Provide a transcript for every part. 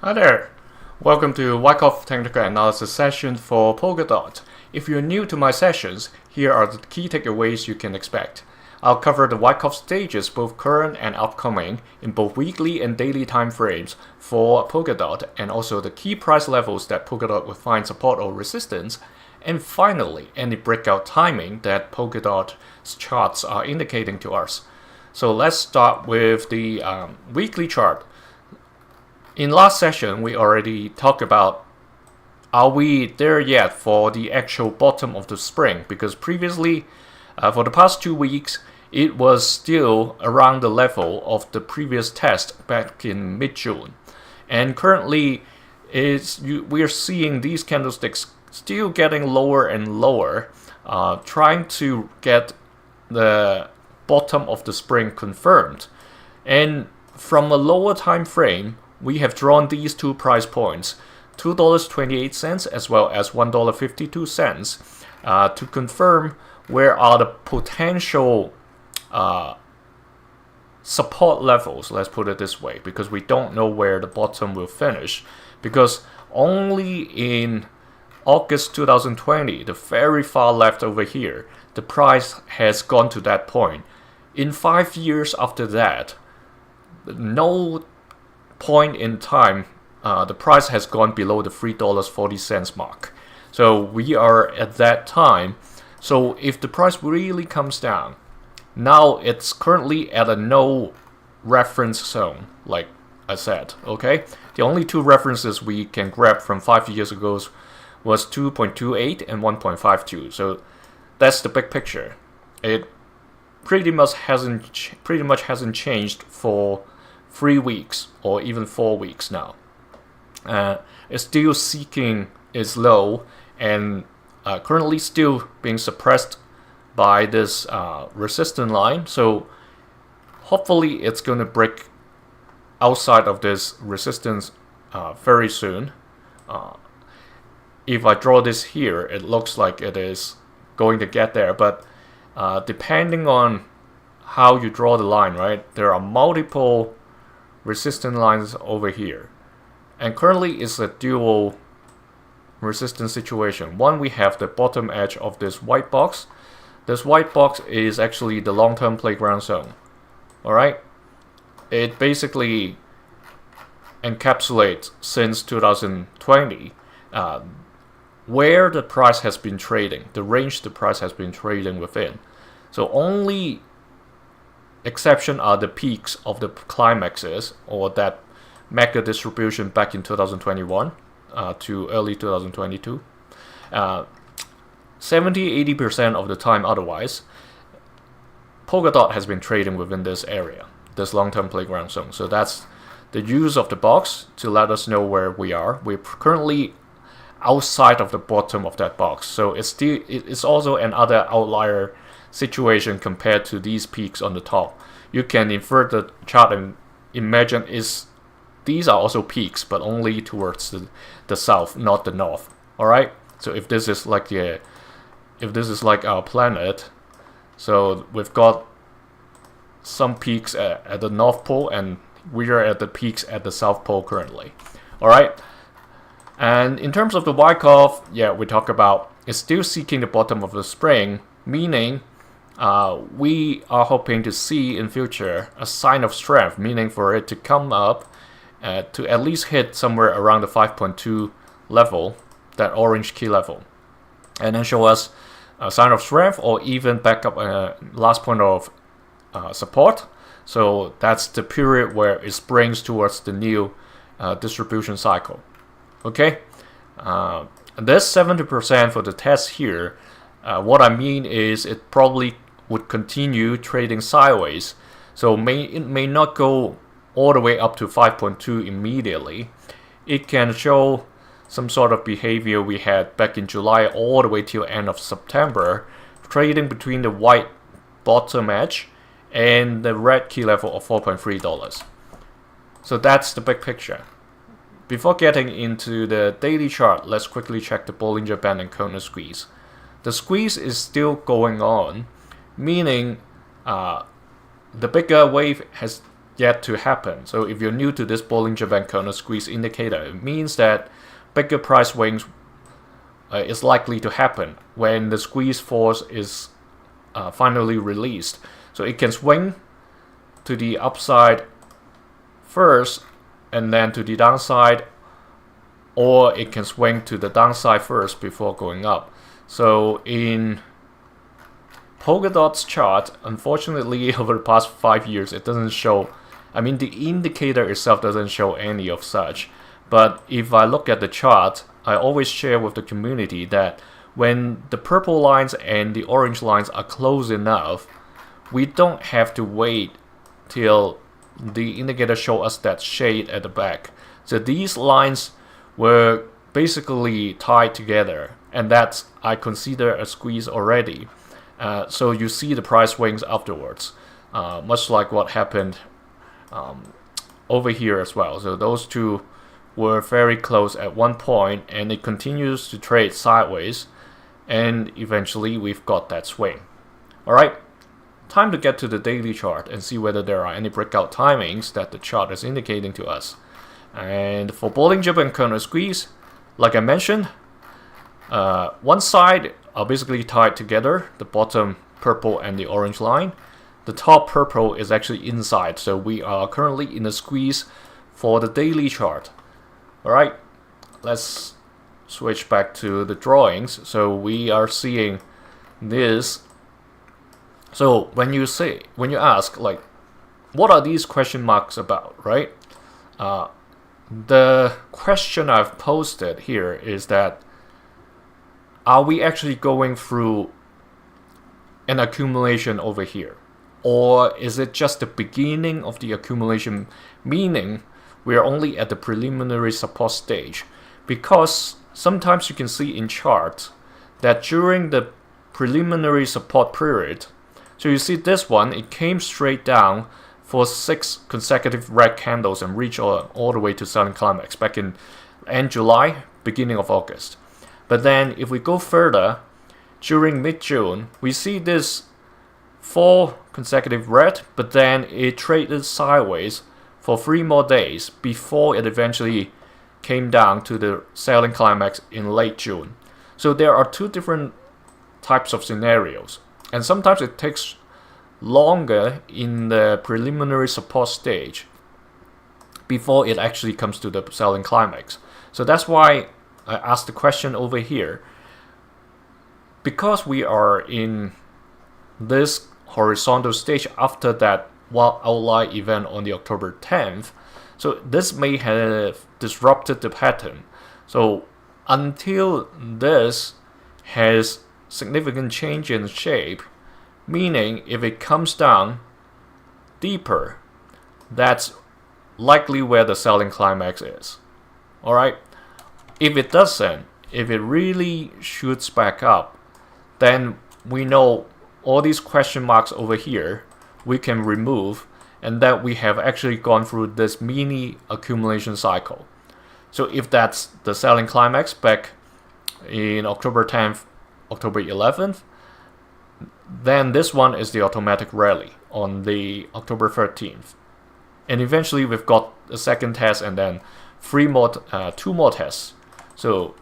Hi there! Welcome to Wyckoff Technical Analysis session for Polkadot. If you're new to my sessions, here are the key takeaways you can expect. I'll cover the Wyckoff stages, both current and upcoming, in both weekly and daily time frames for Polkadot, and also the key price levels that Polkadot will find support or resistance, and finally, any breakout timing that Polkadot's charts are indicating to us. So let's start with the weekly chart. In last session, we already talked about are we there yet for the actual bottom of the spring, because previously, for the past 2 weeks, it was still around the level of the previous test back in mid-June. And currently, we are seeing these candlesticks still getting lower and lower, trying to get the bottom of the spring confirmed. And from a lower time frame, we have drawn these two price points, $2.28 as well as $1.52, to confirm where are the potential support levels, let's put it this way, because we don't know where the bottom will finish, because only in August 2020, the very far left over here, the price has gone to that point. In 5 years after that, no point in time, the price has gone below the $3.40 mark. So we are at that time. So if the price really comes down, now it's currently at a no reference zone, like I said, okay? The only two references we can grab from 5 years ago was 2.28 and 1.52. So that's the big picture. It pretty much hasn't changed for 3 weeks or even 4 weeks now. It's still seeking its low and currently still being suppressed by this resistance line. So hopefully it's going to break outside of this resistance very soon. If I draw this here, it looks like it is going to get there, but depending on how you draw the line, right, there are multiple resistance lines over here, and currently it's a dual resistance situation. One, we have the bottom edge of this white box. This white box is actually the long-term playground zone. Alright, it basically encapsulates since 2020 where the price has been trading, the range the price has been trading within. So only exception are the peaks of the climaxes, or that mega distribution back in 2021 to early 2022. 70-80% of the time otherwise, Polkadot has been trading within this area, this long-term playground zone. So that's the use of the box to let us know where we are. We're currently outside of the bottom of that box. So it's also another outlier situation compared to these peaks on the top. You can invert the chart and imagine these are also peaks, but only towards the south, not the north. All right. So if this is like our planet, so we've got some peaks at the North Pole, and we are at the peaks at the South Pole currently. All right. And in terms of the Wyckoff, yeah, we talk about it's still seeking the bottom of the spring, meaning we are hoping to see in future a sign of strength, meaning for it to come up to at least hit somewhere around the 5.2 level, that orange key level, and then show us a sign of strength or even back up last point of support. So that's the period where it springs towards the new distribution cycle. Okay, this 70% for the test here, what I mean is it probably would continue trading sideways. So it may not go all the way up to 5.2 immediately. It can show some sort of behavior we had back in July all the way till end of September, trading between the white bottom edge and the red key level of $4.3. So that's the big picture. Before getting into the daily chart, let's quickly check the Bollinger Band and Keltner squeeze. The squeeze is still going on, meaning the bigger wave has yet to happen. So if you're new to this Bollinger Band Kernel Squeeze indicator, it means that bigger price swings is likely to happen when the squeeze force is finally released. So it can swing to the upside first and then to the downside, or it can swing to the downside first before going up. So in Polkadot's chart, unfortunately, over the past 5 years, it doesn't show, I mean, the indicator itself doesn't show any of such. But if I look at the chart, I always share with the community that when the purple lines and the orange lines are close enough, we don't have to wait till the indicator shows us that shade at the back. So these lines were basically tied together, and that's, I consider, a squeeze already. So you see the price swings afterwards, much like what happened over here as well. So those two were very close at one point, and it continues to trade sideways, and eventually we've got that swing. Alright, time to get to the daily chart and see whether there are any breakout timings that the chart is indicating to us. And for Bollinger Band Kernel Squeeze, like I mentioned, one side are basically tied together, the bottom purple and the orange line. The top purple is actually inside, so we are currently in a squeeze for the daily chart. Alright, let's switch back to the drawings. So we are seeing this. So when you ask, like, what are these question marks about, right? The question I've posted here is that, are we actually going through an accumulation over here? Or is it just the beginning of the accumulation, meaning we are only at the preliminary support stage? Because sometimes you can see in charts that during the preliminary support period, so you see this one, it came straight down for 6 consecutive red candles and reached all the way to selling climax back in end July, beginning of August. But then if we go further, during mid-June, we see this 4 consecutive red, but then it traded sideways for 3 more days before it eventually came down to the selling climax in late June. So there are 2 different types of scenarios, and sometimes it takes longer in the preliminary support stage before it actually comes to the selling climax. So that's why I asked the question over here. Because we are in this horizontal stage after that outlier event on the October 10th, so this may have disrupted the pattern. So until this has significant change in shape, meaning if it comes down deeper, that's likely where the selling climax is. Alright, if it doesn't, if it really shoots back up, then we know all these question marks over here we can remove, and that we have actually gone through this mini accumulation cycle. So if that's the selling climax back in October 10th, October 11th, then this one is the automatic rally on the October 13th. And eventually we've got a second test and then 2 more tests. So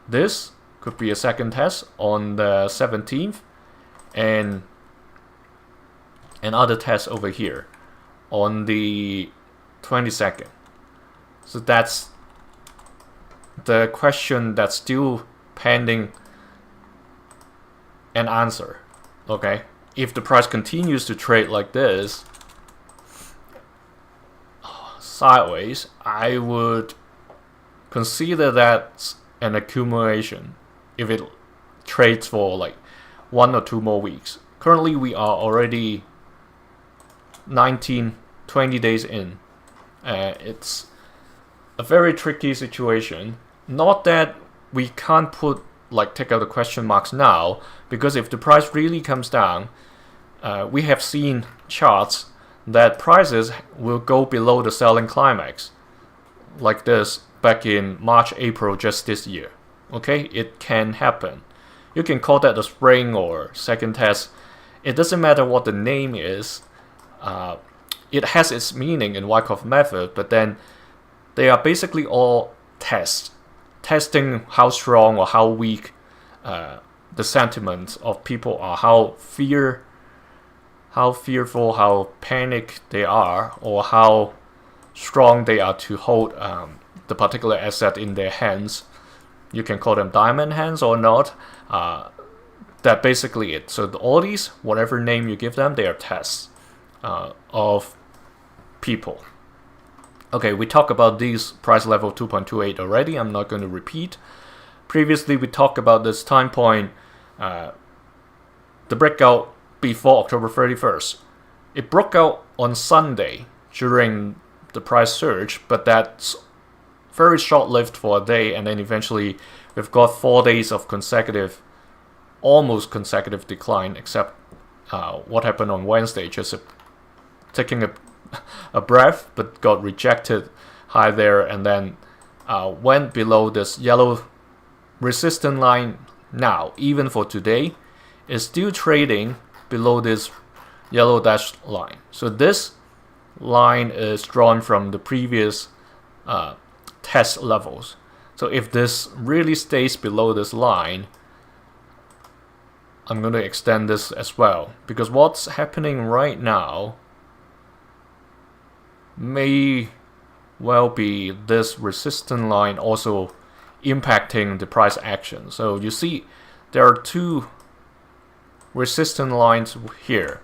this could be a second test on the 17th, and another test over here on the 22nd. So that's the question that's still pending an answer. Okay, if the price continues to trade like this sideways, I would consider that an accumulation if it trades for like 1 or 2 more weeks. Currently we are already 19-20 days in. It's a very tricky situation. Not that we can't take out the question marks now, because if the price really comes down, we have seen charts that prices will go below the selling climax like this back in March, April just this year. Okay, it can happen. You can call that a spring or second test. It doesn't matter what the name is. it has its meaning in Wyckoff method, but then they are basically all testing how strong or how weak the sentiments of people are, how fearful, how panicked they are, or how strong they are to hold the particular asset in their hands. You can call them diamond hands or not. That basically it. So all these, whatever name you give them, they are tests of people. Okay, we talked about these price level 2.28 already. I'm not going to repeat. Previously, we talked about this time point, the breakout before October 31st. It broke out on Sunday during the price surge, but that's very short-lived for a day, and then eventually we've got 4 days of almost consecutive decline, except what happened on Wednesday, just taking a breath, but got rejected high there, and then went below this yellow resistance line. Now, even for today, is still trading below this yellow dashed line. So this line is drawn from the previous test levels. So if this really stays below this line, I'm going to extend this as well, because what's happening right now may well be this resistance line also impacting the price action. So you see there are two resistance lines here.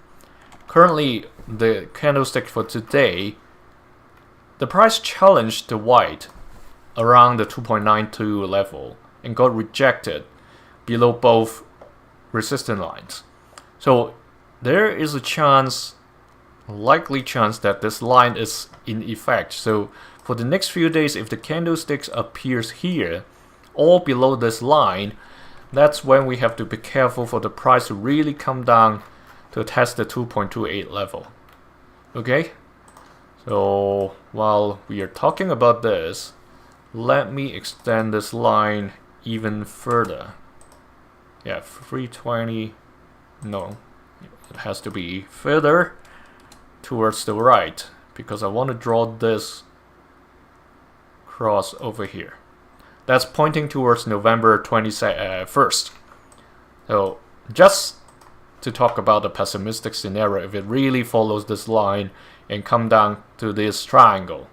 Currently, the candlestick for today, the price challenged the white around the 2.92 level and got rejected below both resistance lines. So there is a chance, likely chance, that this line is in effect. So for the next few days, if the candlesticks appears here or below this line, that's when we have to be careful for the price to really come down to test the 2.28 level. Okay, so while we are talking about this, let me extend this line even further. Yeah, 320, no, it has to be further towards the right, because I want to draw this cross over here. That's pointing towards November 21st. So just to talk about the pessimistic scenario, if it really follows this line and come down to this triangle,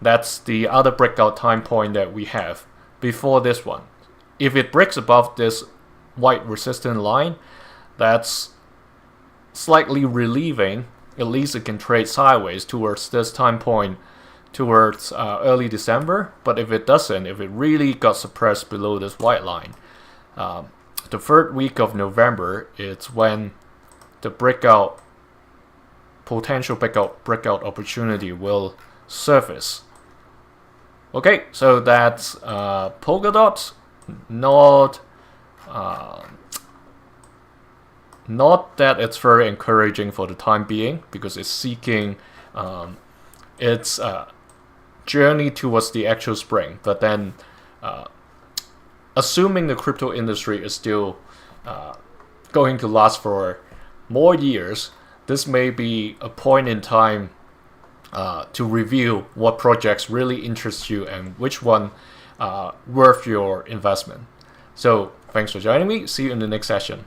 that's the other breakout time point that we have before this one. If it breaks above this white resistance line, that's slightly relieving. At least it can trade sideways towards this time point, towards early December. But if it doesn't, if it really got suppressed below this white line, the third week of November, it's when the potential breakout opportunity will surface. Okay, so that's Polkadot. Not that it's very encouraging for the time being, because it's seeking its journey towards the actual spring. But then, assuming the crypto industry is still going to last for more years, this may be a point in time to review what projects really interest you and which one worth your investment. So thanks for joining me. See you in the next session.